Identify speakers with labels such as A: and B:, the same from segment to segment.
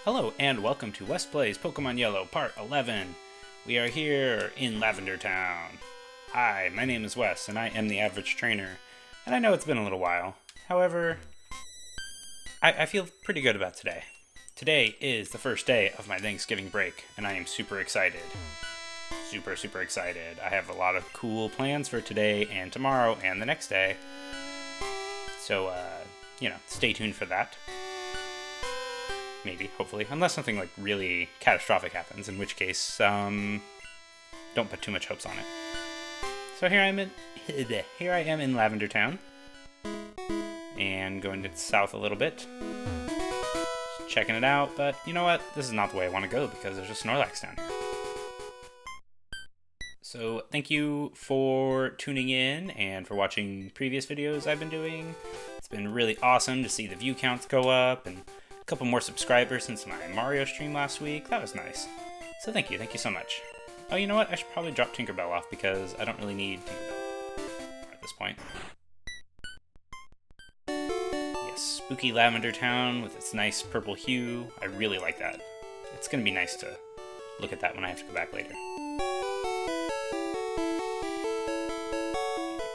A: Hello and welcome to West Plays Pokemon Yellow Part 11. We are here in Lavendar Town. Hi, my name is Wes and I am the average trainer. And I know it's been a little while. However, I feel pretty good about today. Today is the first day of my Thanksgiving break and I am super excited. Super excited. I have a lot of cool plans for today and tomorrow and the next day. So, stay tuned for that. Maybe, hopefully, unless something like really catastrophic happens, in which case, don't put too much hopes on it. So here I am in Lavendar Town, and going to the south a little bit, just checking it out. But you know what? This is not the way I want to go because there's a Snorlax down here. So thank you for tuning in and for watching previous videos I've been doing. It's been really awesome to see the view counts go up and a couple more subscribers since my Mario stream last week. That was nice. So thank you so much. Oh, you know what? I should probably drop Tinkerbell off because I don't really need Tinkerbell at this point. Yes, spooky Lavendar Town with its nice purple hue. I really like that. It's gonna be nice to look at that when I have to go back later.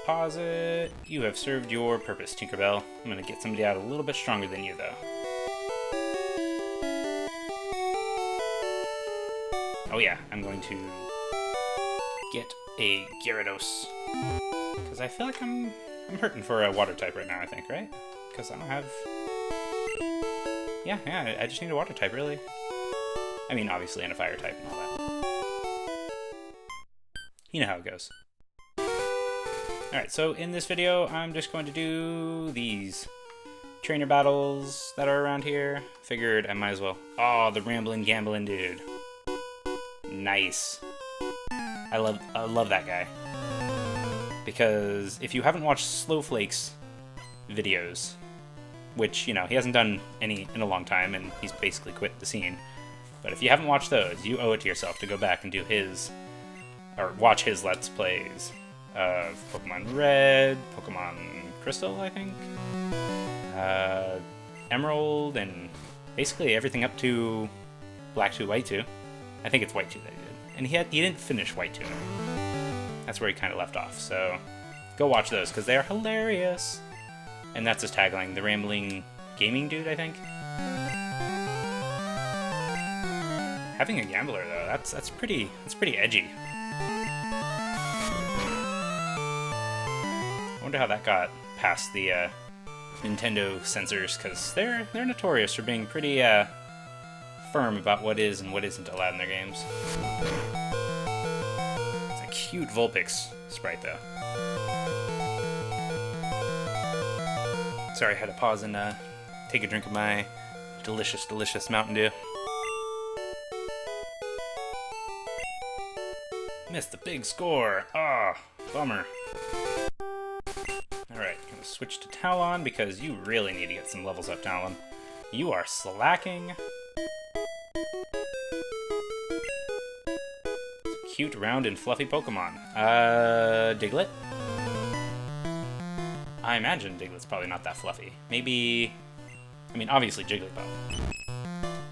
A: Pause it. You have served your purpose, Tinkerbell. I'm gonna get somebody out a little bit stronger than you, though. Oh yeah, I'm going to get a Gyarados. Because I feel like I'm hurting for a water type right now, I think, right? Because I don't have... Yeah, I just need a water type, really. I mean, obviously, and a fire type and all that. You know how it goes. Alright, so in this video, I'm just going to do these trainer battles that are around here. Figured I might as well... Oh, the rambling, gambling dude. Nice. I love that guy. Because if you haven't watched Slowflake's videos, which, he hasn't done any in a long time, and he's basically quit the scene. But if you haven't watched those, you owe it to yourself to go back and do his... or watch his Let's Plays of Pokemon Red, Pokemon Crystal, I think, Emerald, and basically everything up to Black 2, White 2. I think it's White 2 that he did. And he didn't finish White 2. That's where he kind of left off, so go watch those, because they are hilarious. And that's his tagline, the rambling gaming dude, I think. Having a gambler, though, that's pretty edgy. I wonder how that got past the Nintendo censors, because they're notorious for being pretty firm about what is and what isn't allowed in their games. It's a cute Vulpix sprite, though. Sorry, I had to pause and take a drink of my delicious Mountain Dew. Missed the big score. Ah, bummer. Alright, gonna switch to Talon because you really need to get some levels up, Talon. You are slacking. It's a cute, round, and fluffy Pokemon. Diglett? I imagine Diglett's probably not that fluffy. Maybe... I mean, obviously Jigglypuff.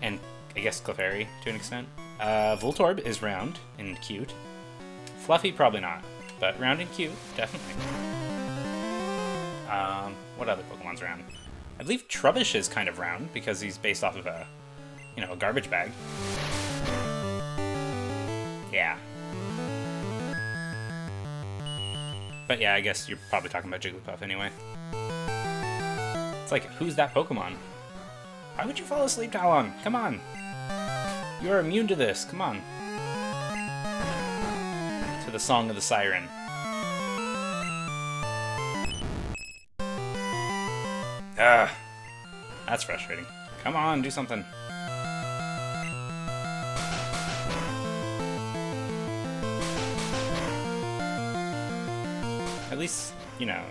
A: And I guess Clefairy, to an extent. Voltorb is round and cute. Fluffy, probably not. But round and cute, definitely. What other Pokemon's round? I believe Trubbish is kind of round because he's based off of a garbage bag. Yeah. But yeah, I guess you're probably talking about Jigglypuff anyway. It's like, who's that Pokemon? Why would you fall asleep, Talon? Come on. You're immune to this. Come on. To the Song of the Siren. Ugh. That's frustrating. Come on, do something. At least,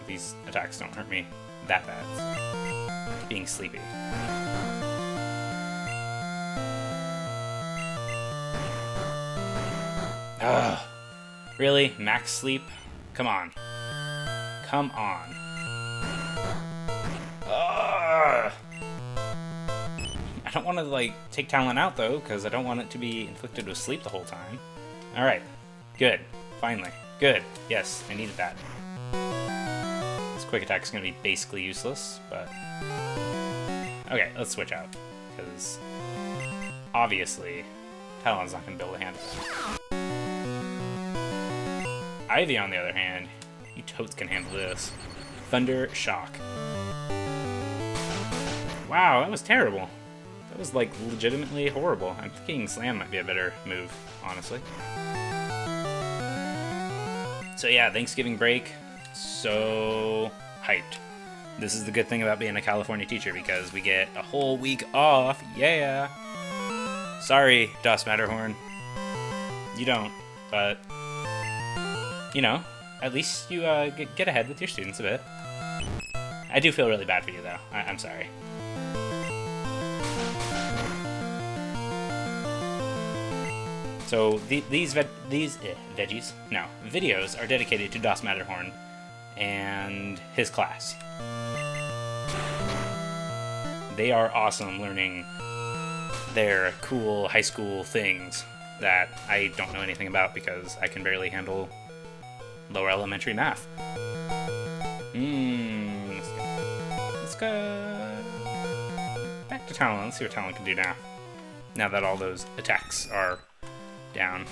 A: these attacks don't hurt me that bad. Being sleepy. Ugh. Really? Max sleep? Come on. Come on. Ugh. don't want to, like, take Talon out, though, because I don't want it to be inflicted with sleep the whole time. Alright. Good. Finally. Good. Yes, I needed that. This quick attack is going to be basically useless, but... Okay, let's switch out, because obviously Talon's not going to be able to handle it. Ivy, on the other hand, you totes can handle this. Thunder Shock. Wow, that was terrible. That was, like, legitimately horrible. I'm thinking Slam might be a better move, honestly. So yeah, Thanksgiving break. So hyped. This is the good thing about being a California teacher, because we get a whole week off. Yeah! Sorry, Das Matterhorn. You don't, but... You know, at least you get ahead with your students a bit. I do feel really bad for you, though. I'm sorry. So these videos are dedicated to Das Matterhorn and his class. They are awesome learning their cool high school things that I don't know anything about because I can barely handle lower elementary math. Let's go back to Talon. Let's see what Talon can do now. Now that all those attacks are down.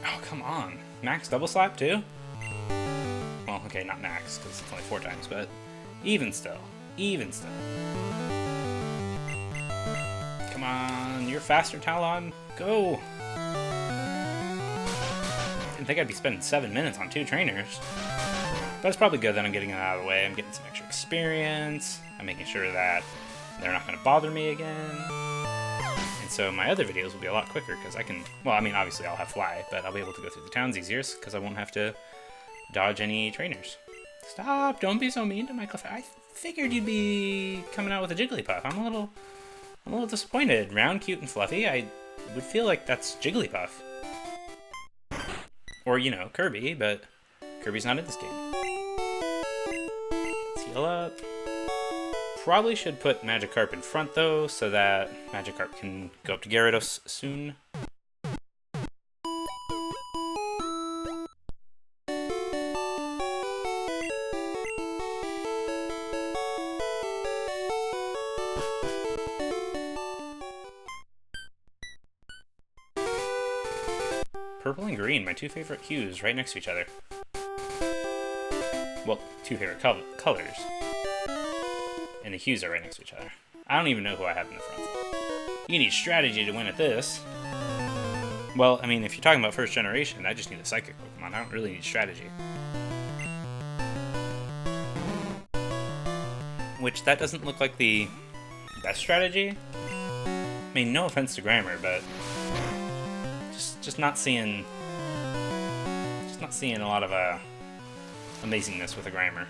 A: Oh, come on. Max double slap too? Well, okay, not max, because it's only 4 times, but even still. Even still. Come on, you're faster, Talon. Go! I didn't think I'd be spending 7 minutes on 2 trainers. But it's probably good that I'm getting it out of the way. I'm getting some extra experience. I'm making sure that they're not going to bother me again. And so my other videos will be a lot quicker because I can... Well, I mean, obviously I'll have fly, but I'll be able to go through the towns easier because I won't have to dodge any trainers. Stop! Don't be so mean to my Clef. I figured you'd be coming out with a Jigglypuff. I'm a little disappointed. Round, cute, and fluffy. I would feel like that's Jigglypuff. Or, you know, Kirby, but Kirby's not in this game. Let's heal up. Probably should put Magikarp in front, though, so that Magikarp can go up to Gyarados soon. Purple and green, my 2 favorite hues, right next to each other. Well, 2 favorite colors. And the hues are right next to each other. I don't even know who I have in the front. You need strategy to win at this. Well, I mean, if you're talking about first generation, I just need a Psychic Pokemon. I don't really need strategy. Which, that doesn't look like the best strategy. I mean, no offense to Grammar, but... Just not seeing a lot of amazingness with a Grimer.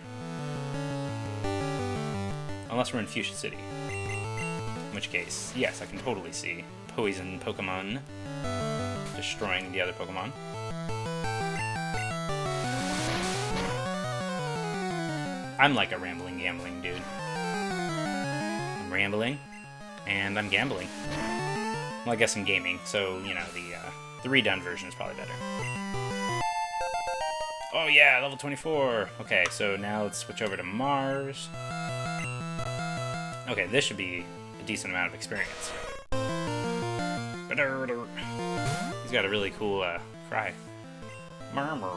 A: Unless we're in Fuchsia City. In which case, yes, I can totally see poison Pokemon destroying the other Pokemon. I'm like a rambling, gambling dude. I'm rambling, and I'm gambling. Well, I guess I'm gaming, so, you know, the redone version is probably better. Oh yeah, level 24! Okay, so now let's switch over to Mars. Okay, this should be a decent amount of experience. He's got a really cool cry. Murmur.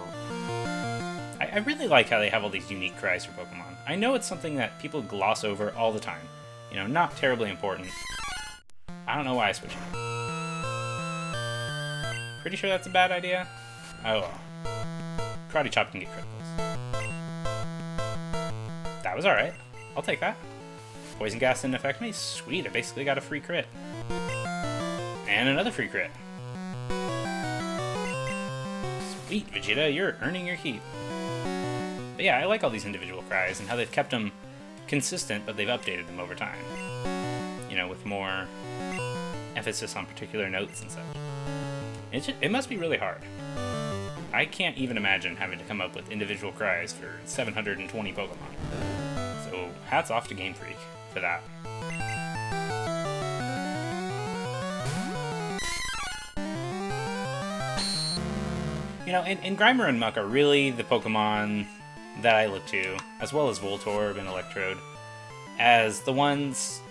A: I really like how they have all these unique cries for Pokemon. I know it's something that people gloss over all the time. You know, not terribly important. I don't know why I switched it. Pretty sure that's a bad idea? Oh well. Karate Chop can get criticals. That was alright. I'll take that. Poison Gas didn't affect me? Sweet, I basically got a free crit. And another free crit. Sweet, Vegeta, you're earning your keep. But yeah, I like all these individual cries and how they've kept them consistent, but they've updated them over time. You know, with more emphasis on particular notes and such. It must be really hard. I can't even imagine having to come up with individual cries for 720 Pokemon. So hats off to Game Freak for that. You know, and Grimer and Muck are really the Pokemon that I look to, as well as Voltorb and Electrode, as the ones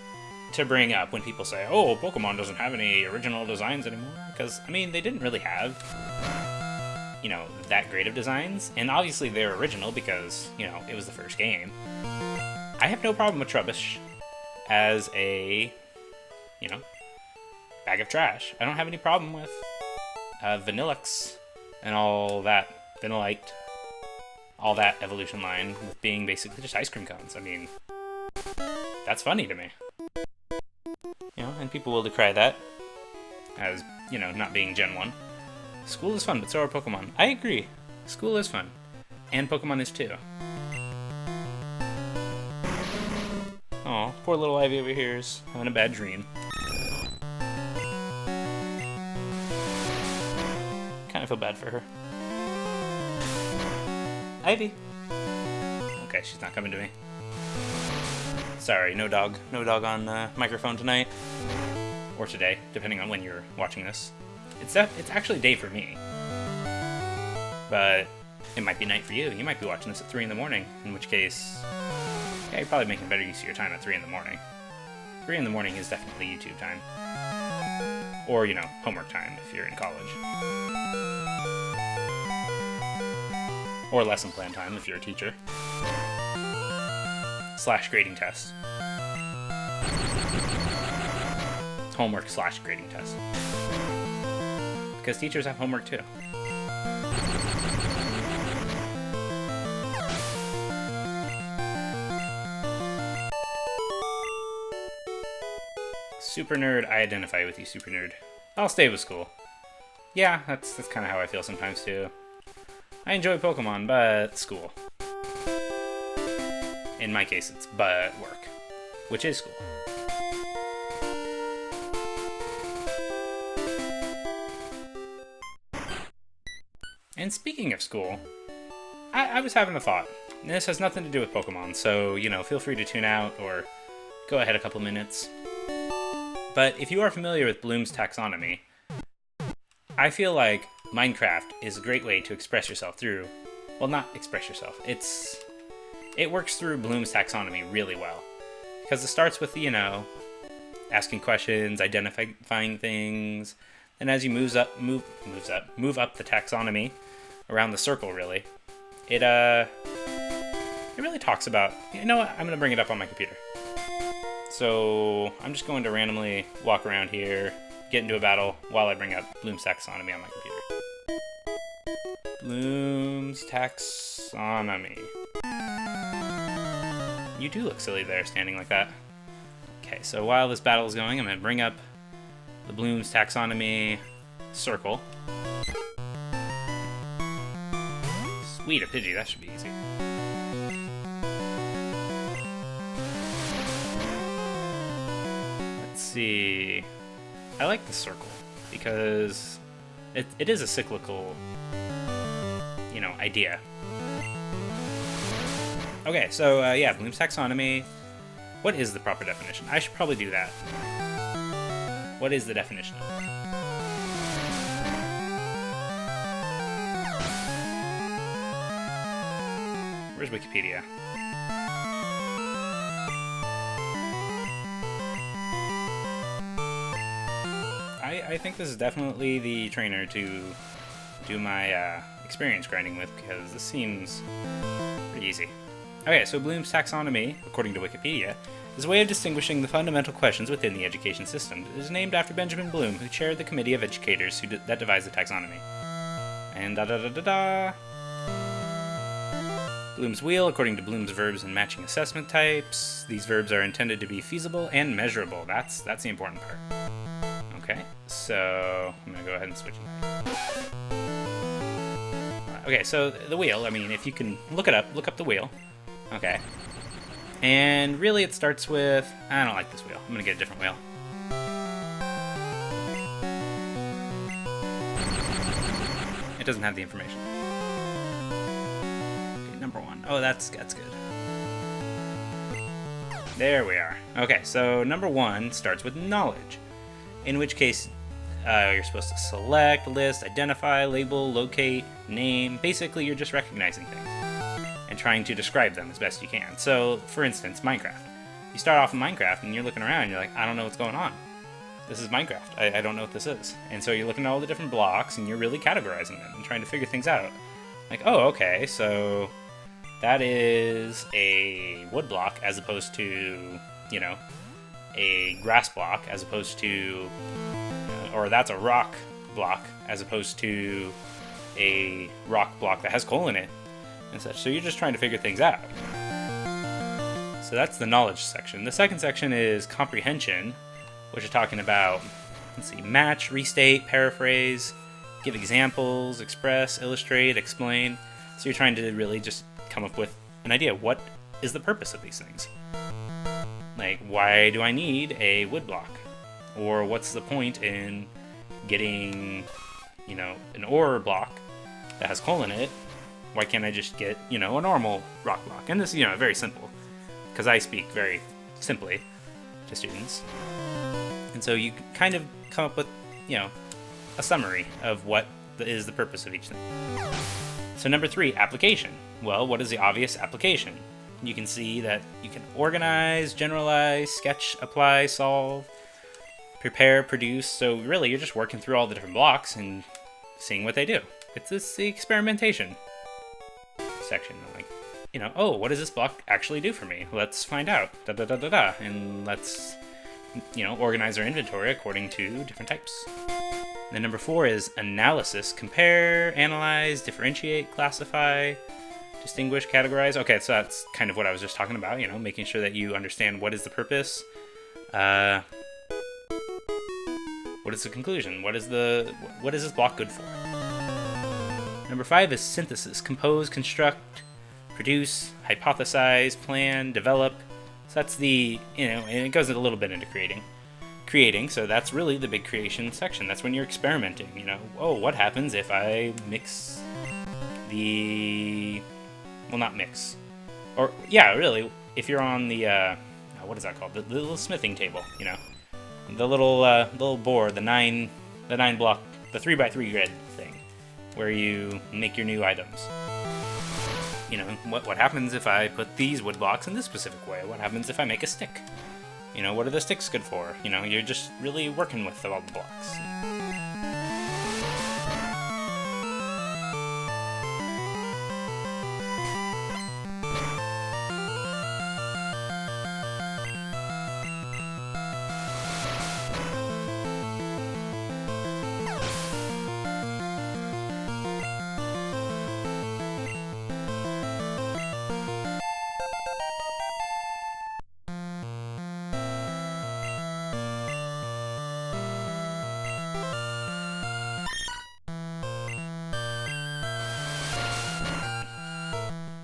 A: to bring up when people say, oh, Pokemon doesn't have any original designs anymore. Because, I mean, they didn't really have, you know, that great of designs. And obviously they're original because, you know, it was the first game. I have no problem with Trubbish as a, you know, bag of trash. I don't have any problem with Vanillix and all that, Vanillite, all that evolution line with being basically just ice cream cones. I mean, that's funny to me. You know, and people will decry that as, you know, not being Gen 1. School is fun, but so are Pokemon. I agree. School is fun. And Pokemon is too. Aw, poor little Ivy over here is having a bad dream. Kind of feel bad for her. Ivy! Okay, she's not coming to me. Sorry, no dog. No dog on microphone tonight. Or today, depending on when you're watching this. It's actually day for me. But it might be night for you. You might be watching this at 3 in the morning, in which case, yeah, you're probably making better use of your time at 3 in the morning. 3 in the morning is definitely YouTube time. Or, you know, homework time if you're in college. Or lesson plan time if you're a teacher. / grading test. Homework / grading test. Because teachers have homework too. Super nerd, I identify with you, super nerd. I'll stay with school. Yeah, that's kind of how I feel sometimes too. I enjoy Pokemon, but school. In my case, it's but work, which is school. And speaking of school, I was having a thought. And this has nothing to do with Pokemon, so, you know, feel free to tune out or go ahead a couple minutes. But if you are familiar with Bloom's Taxonomy, I feel like Minecraft is a great way to express yourself through, well, not express yourself, it works through Bloom's Taxonomy really well. Because it starts with, you know, asking questions, identifying things, and as you move up the taxonomy around the circle, really, it really talks about, you know what, I'm going to bring it up on my computer. So I'm just going to randomly walk around here, get into a battle while I bring up Bloom's Taxonomy on my computer. Bloom's Taxonomy. You do look silly there, standing like that. Okay, so while this battle is going, I'm going to bring up the Bloom's Taxonomy circle. Sweet, a Pidgey, that should be easy. Let's see. I like the circle because it is a cyclical, you know, idea. Okay, so yeah, Bloom's Taxonomy. What is the proper definition? I should probably do that. What is the definition of it? Where's Wikipedia? I think this is definitely the trainer to do my experience grinding with, because this seems pretty easy. Okay, so Bloom's Taxonomy, according to Wikipedia, is a way of distinguishing the fundamental questions within the education system. It is named after Benjamin Bloom, who chaired the committee of educators that devised the taxonomy. And da-da-da-da-da. Bloom's Wheel, according to Bloom's verbs and matching assessment types. These verbs are intended to be feasible and measurable. That's the important part. Okay, so I'm going to go ahead and switch it. Okay, so the wheel, I mean, if you can look up the wheel. Okay. And really it starts with, I don't like this wheel. I'm going to get a different wheel. it doesn't have the information. Okay, number 1. Oh, that's good. There we are. Okay, so number 1 starts with knowledge, in which case you're supposed to select, list, identify, label, locate, name. Basically, you're just recognizing things and trying to describe them as best you can. So, for instance, Minecraft. You start off in Minecraft and you're looking around and you're like, I don't know what's going on. This is Minecraft. I don't know what this is. And so you're looking at all the different blocks and you're really categorizing them and trying to figure things out. Like, oh, okay, so that is a wood block as opposed to, you know, a grass block as opposed to, or that's a rock block as opposed to a rock block that has coal in it and such. So you're just trying to figure things out. So that's the knowledge section. The second section is comprehension, which is talking about, let's see, match, restate, paraphrase, give examples, express, illustrate, explain. So you're trying to really just come up with an idea. What is the purpose of these things? Like, why do I need a wood block? Or what's the point in getting, you know, an ore block that has coal in it? Why can't I just get, you know, a normal rock block? And this, you know, very simple, because I speak very simply to students. And so you kind of come up with, you know, a summary of what is the purpose of each thing. So number 3, application. Well, what is the obvious application? You can see that you can organize, generalize, sketch, apply, solve, prepare, produce. So really, you're just working through all the different blocks and seeing what they do. It's the experimentation section. Like, you know, oh, what does this block actually do for me? Let's find out. Da da da da da. And let's, you know, organize our inventory according to different types. Then number 4 is analysis. Compare, analyze, differentiate, classify, distinguish, categorize. Okay, so that's kind of what I was just talking about, you know, making sure that you understand what is the purpose, what is the conclusion, what is this block good for. Number 5 is synthesis. Compose, construct, produce, hypothesize, plan, develop. So that's the, you know, and it goes a little bit into creating, so that's really the big creation section. That's when you're experimenting, you know. Oh, what happens if I mix the, well, not mix, or yeah, really, if you're on the what is that called, the little smithing table, you know, the little board, the 9 block, the 3x3 grid thing, where you make your new items. You know, what happens if I put these wood blocks in this specific way? What happens if I make a stick? You know, what are the sticks good for? You know, you're just really working with all the blocks.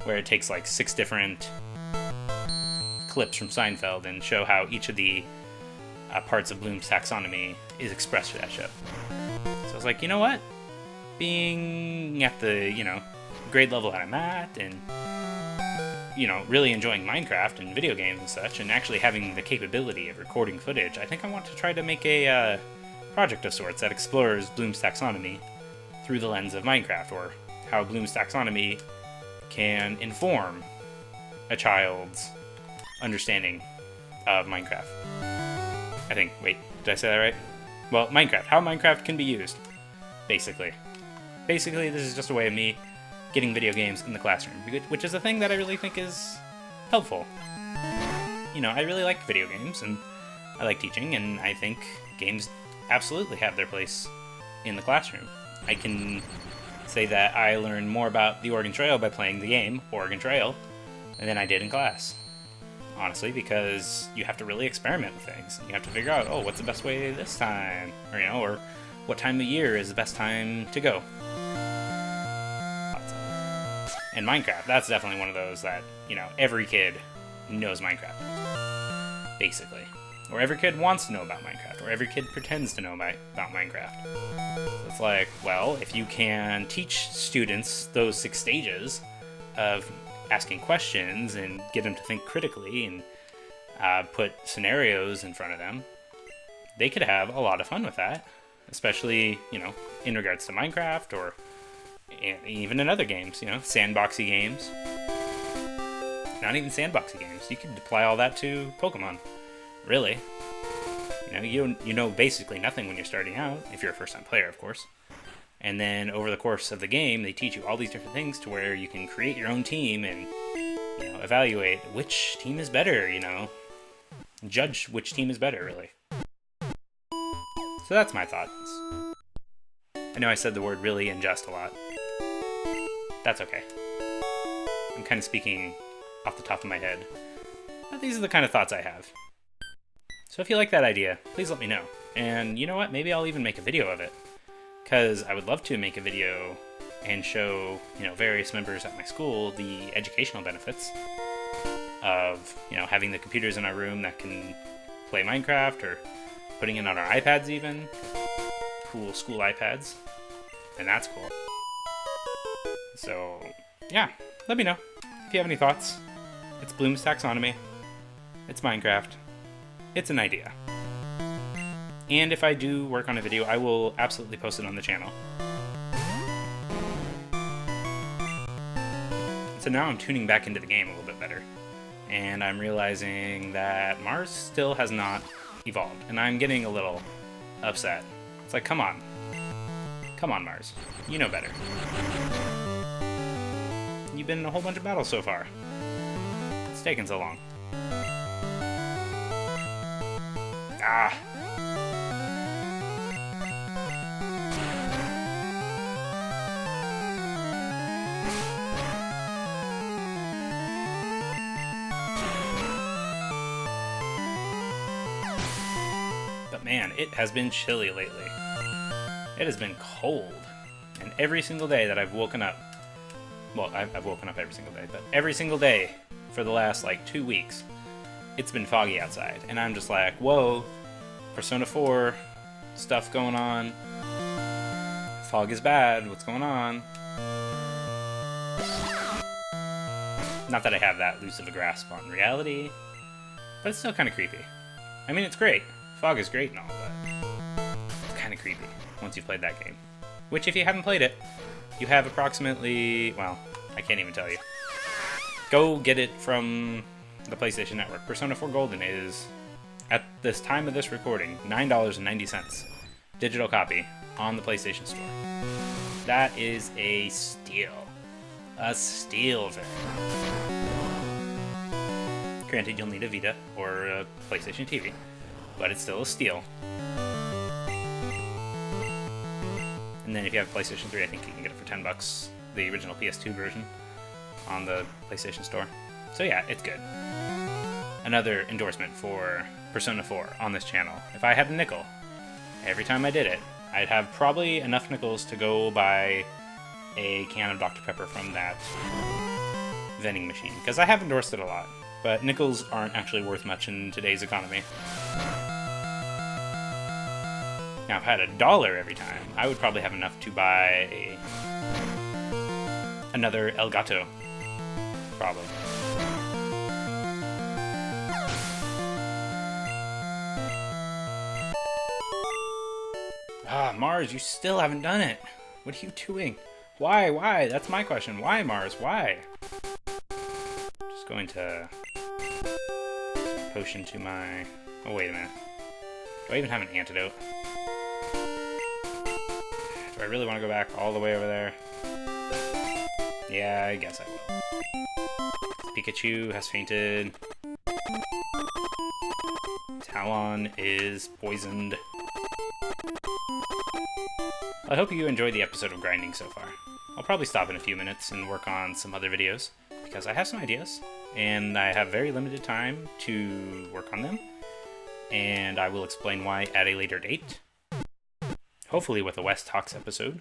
A: Where it takes like 6 different clips from Seinfeld and show how each of the parts of Bloom's taxonomy is expressed through that show. So I was like, you know what? Being at the, you know, grade level that I'm at, and, you know, really enjoying Minecraft and video games and such, and actually having the capability of recording footage, I think I want to try to make a project of sorts that explores Bloom's taxonomy through the lens of Minecraft, or how Bloom's taxonomy can inform a child's understanding of Minecraft. I think, wait, did I say that right? Well, Minecraft, how Minecraft can be used, basically. Basically, this is just a way of me getting video games in the classroom, which is a thing that I really think is helpful. You know, I really like video games, and I like teaching, and I think games absolutely have their place in the classroom. I can say that I learned more about the Oregon Trail by playing the game Oregon Trail than I did in class. Honestly, because you have to really experiment with things. You have to figure out, oh, what's the best way this time? Or, you know, or what time of year is the best time to go? And Minecraft, that's definitely one of those that, you know, every kid knows Minecraft, basically. Or every kid wants to know about Minecraft, or every kid pretends to know about Minecraft. So it's like, well, if you can teach students those 6 stages of asking questions and get them to think critically and put scenarios in front of them, they could have a lot of fun with that, especially, in regards to Minecraft or even in other games, sandboxy games. Not even sandboxy games. You could apply all that to Pokemon. Really. You know basically nothing when you're starting out, if you're a first-time player, of course. And then over the course of the game, they teach you all these different things to where you can create your own team and, evaluate which team is better, judge which team is better, really. So that's my thoughts. I know I said the word really and just a lot. That's okay. I'm kind of speaking off the top of my head. But these are the kind of thoughts I have. So if you like that idea, please let me know. And you know what? Maybe I'll even make a video of it. Because I would love to make a video and show, various members at my school the educational benefits of, having the computers in our room that can play Minecraft, or putting it on our iPads even. Cool school iPads. And that's cool. So, yeah, let me know if you have any thoughts. It's Bloom's Taxonomy. It's Minecraft. It's an idea. And if I do work on a video, I will absolutely post it on the channel. So now I'm tuning back into the game a little bit better. And I'm realizing that Mars still has not evolved. And I'm getting a little upset. It's like, come on. Come on, Mars. You know better. You've been in a whole bunch of battles so far. It's taken so long. Ah. But man, it has been chilly lately. It has been cold. And every single day that I've woken up, well, I've woken up every single day, but every single day for the last 2 weeks, it's been foggy outside. And I'm just like, whoa, Persona 4 stuff going on. Fog is bad, what's going on? Not that I have that loose of a grasp on reality, but it's still kind of creepy. I mean, it's great. Fog is great and all, but it's kind of creepy once you've played that game. Which, if you haven't played it, you have approximately, well, I can't even tell you. Go get it from the PlayStation Network. Persona 4 Golden is, at this time of this recording, $9.90. Digital copy on the PlayStation Store. That is a steal. A steal, Vic. Granted, you'll need a Vita or a PlayStation TV, but it's still a steal. And then if you have a PlayStation 3, I think you can get it for $10, the original PS2 version, on the PlayStation Store. So yeah, it's good. Another endorsement for Persona 4 on this channel. If I had a nickel, every time I did it, I'd have probably enough nickels to go buy a can of Dr. Pepper from that vending machine. Because I have endorsed it a lot, but nickels aren't actually worth much in today's economy. Now, if I had $1 every time, I would probably have enough to buy another El Gato. Probably. Ah, Mars, you still haven't done it. What are you doing? Why? That's my question. Why, Mars? Why? Just going to potion to my... Oh, wait a minute. Do I even have an antidote? Do I really want to go back all the way over there? Yeah, I guess I will. Pikachu has fainted. Talon is poisoned. I hope you enjoyed the episode of grinding so far. I'll probably stop in a few minutes and work on some other videos, because I have some ideas, and I have very limited time to work on them, and I will explain why at a later date. Hopefully with a West Talks episode.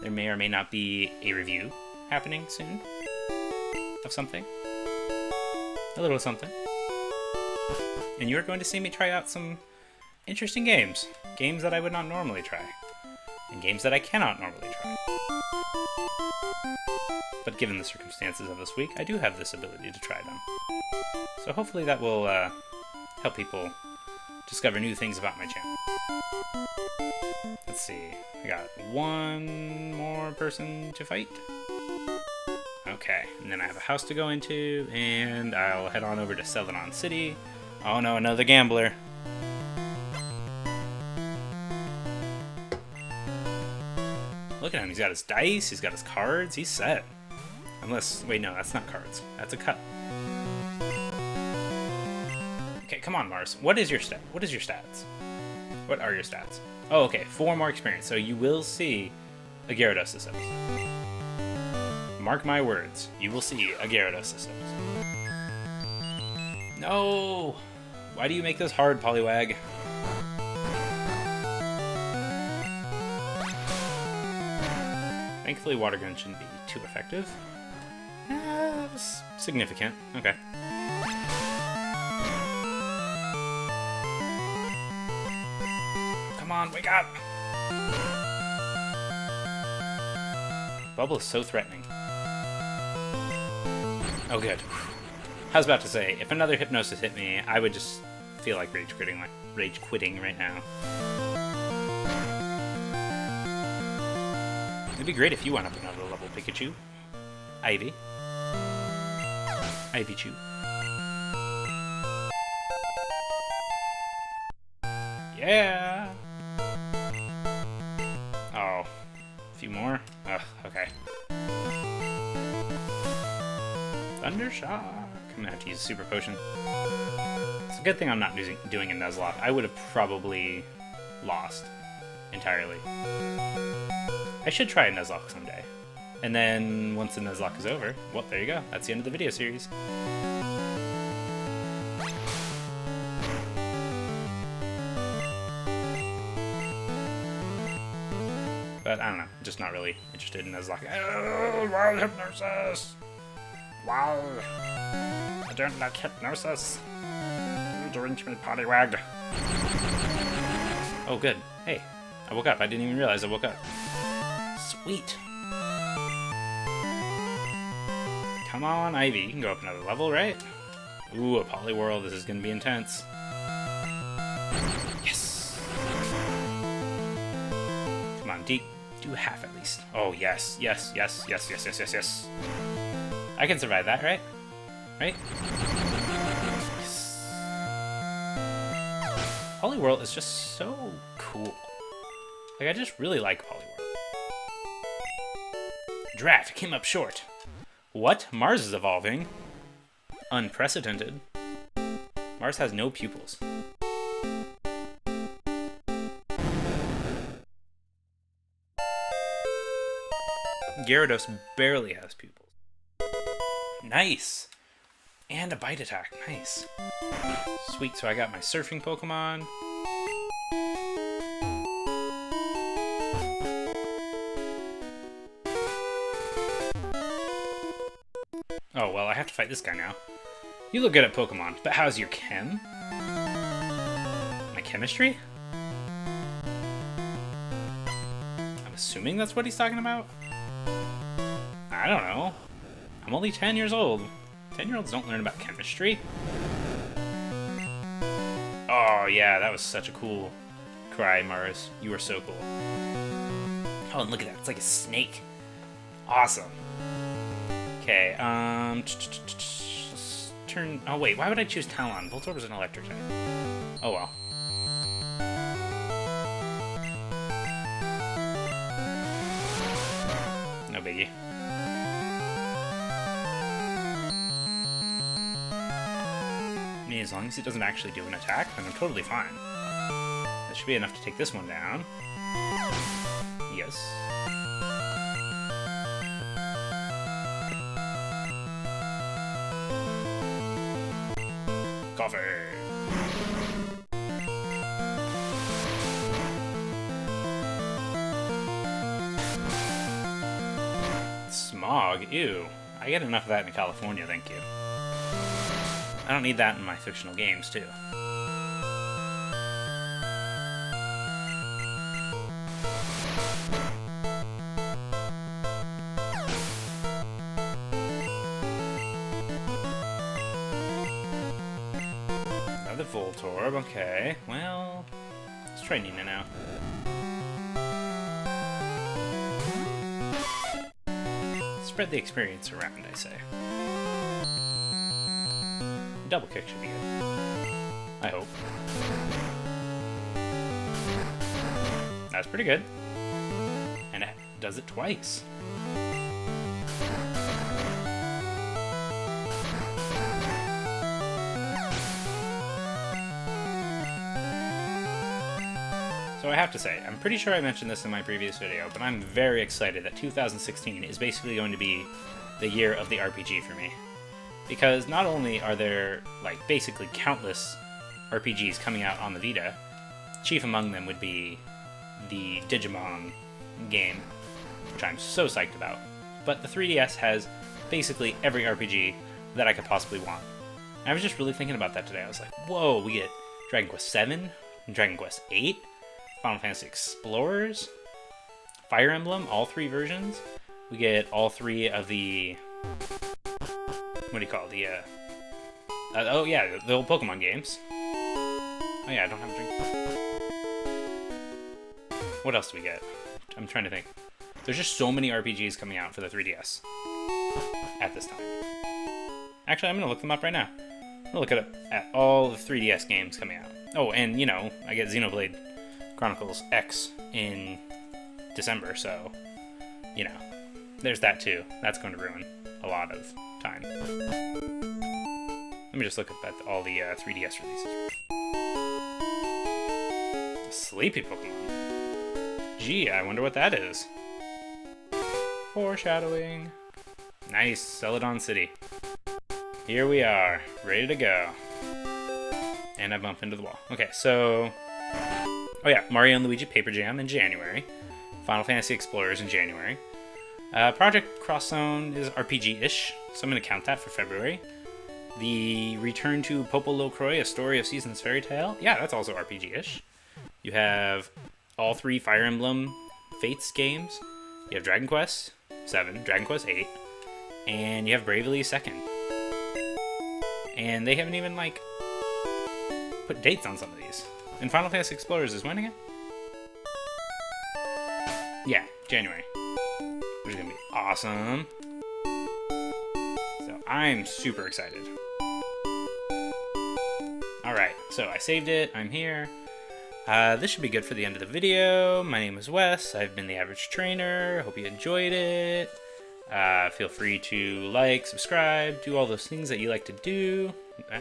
A: There may or may not be a review happening soon of something. A little something. and you're going to see me try out some interesting games. Games that I would not normally try. And games that I cannot normally try. But given the circumstances of this week, I do have this ability to try them. So hopefully that will help people discover new things about my channel. Let's see, I got one more person to fight. Okay, and then I have a house to go into, and I'll head on over to Celadon City. Oh no, another gambler. Look at him, he's got his dice, he's got his cards, he's set. Unless, wait, no, that's not cards. That's a cut. Okay, come on, Mars. What is your stats? What are your stats? Oh, okay, 4 more experience. So you will see a Gyarados this episode. Mark my words, you will see a Gyarados this episode. No! Why do you make this hard, Poliwag? Thankfully, Water Gun shouldn't be too effective. That was significant. Okay. Come on, wake up! Bubble is so threatening. Oh, good. I was about to say, if another Hypnosis hit me, I would just feel like rage quitting right now. It'd be great if you went up another level, Pikachu. Ivy. Ivy-Chew. Yeah! Oh. A few more? Ugh, okay. Thundershock! I'm gonna have to use a super potion. It's a good thing I'm not doing a Nuzlocke. I would have probably lost entirely. I should try a Nuzlocke someday. And then, once the Nuzlocke is over, well, there you go. That's the end of the video series. But, I don't know. I'm just not really interested in Nuzlocke. Oh, wild Hypnosis! Wow! I don't like Hypnosis! You drink me, Poliwag! Oh, good. Hey, I woke up. I didn't even realize I woke up. Sweet! Come on, Ivy. You can go up another level, right? Ooh, a Poliwhirl. This is gonna be intense. Yes! Come on, do half at least. Oh, yes. Yes, yes, yes, yes, yes, yes, yes. I can survive that, right? Right? Yes. Poliwhirl is just so cool. Like, I just really like Poliwhirl. Drat came up short. What? Mars is evolving? Unprecedented. Mars has no pupils. Gyarados barely has pupils. Nice! And a bite attack. Nice. Sweet, so I got my surfing Pokemon. Oh, well, I have to fight this guy now. You look good at Pokemon, but how's your chem? My chemistry? I'm assuming that's what he's talking about? I don't know. I'm only 10 years old. 10-year-olds don't learn about chemistry. Oh, yeah, that was such a cool cry, Mars. You were so cool. Oh, and look at that. It's like a snake. Awesome. Okay, turn... Oh, wait, why would I choose Talon? Voltorb is an electric type. Oh, well. No biggie. I mean, as long as he doesn't actually do an attack, then I'm totally fine. That should be enough to take this one down. Yes. Coffee. Smog? Ew. I get enough of that in California, thank you. I don't need that in my fictional games, too. Voltorb, okay. Well, let's try Nina now. Spread the experience around, I say. Double kick should be good. I hope. That's pretty good. And it does it twice. So I have to say, I'm pretty sure I mentioned this in my previous video, but I'm very excited that 2016 is basically going to be the year of the RPG for me. Because not only are there, like, basically countless RPGs coming out on the Vita, chief among them would be the Digimon game, which I'm so psyched about. But the 3DS has basically every RPG that I could possibly want. And I was just really thinking about that today. I was like, whoa, we get Dragon Quest 7, Dragon Quest 8, Final Fantasy Explorers, Fire Emblem, all 3 versions. We get all 3 of the... what do you call it? Oh yeah, the old Pokemon games. Oh yeah, I don't have a drink. What else do we get? I'm trying to think. There's just so many RPGs coming out for the 3DS at this time. Actually, I'm going to look them up right now. I'm going to look at all the 3DS games coming out. Oh, and, you know, I get Xenoblade Chronicles X in December, so, you know, there's that too. That's going to ruin a lot of time. Let me just look at all the 3DS releases. Sleepy Pokemon. Gee, I wonder what that is. Foreshadowing. Nice, Celadon City. Here we are, ready to go. And I bump into the wall. Okay, so... oh yeah, Mario and Luigi Paper Jam in January. Final Fantasy Explorers in January. Project Cross Zone is RPG-ish, so I'm going to count that for February. The Return to Popolocroy, A Story of Seasons Fairy Tale. Yeah, that's also RPG-ish. You have all 3 Fire Emblem Fates games. You have Dragon Quest 7, Dragon Quest 8, and you have Bravely Second. And they haven't even, like, put dates on some of these. And Final Fantasy Explorers is when again? Yeah, January. Which is going to be awesome. So I'm super excited. Alright, so I saved it. I'm here. This should be good for the end of the video. My name is Wes. I've been the Average Trainer. Hope you enjoyed it. Feel free to like, subscribe, do all those things that you like to do.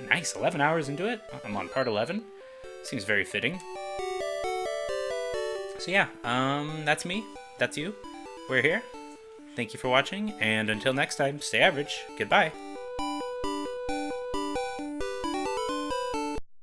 A: Nice, 11 hours into it. I'm on part 11. Seems very fitting. So yeah, that's me. That's you. We're here. Thank you for watching, and until next time, stay average. Goodbye.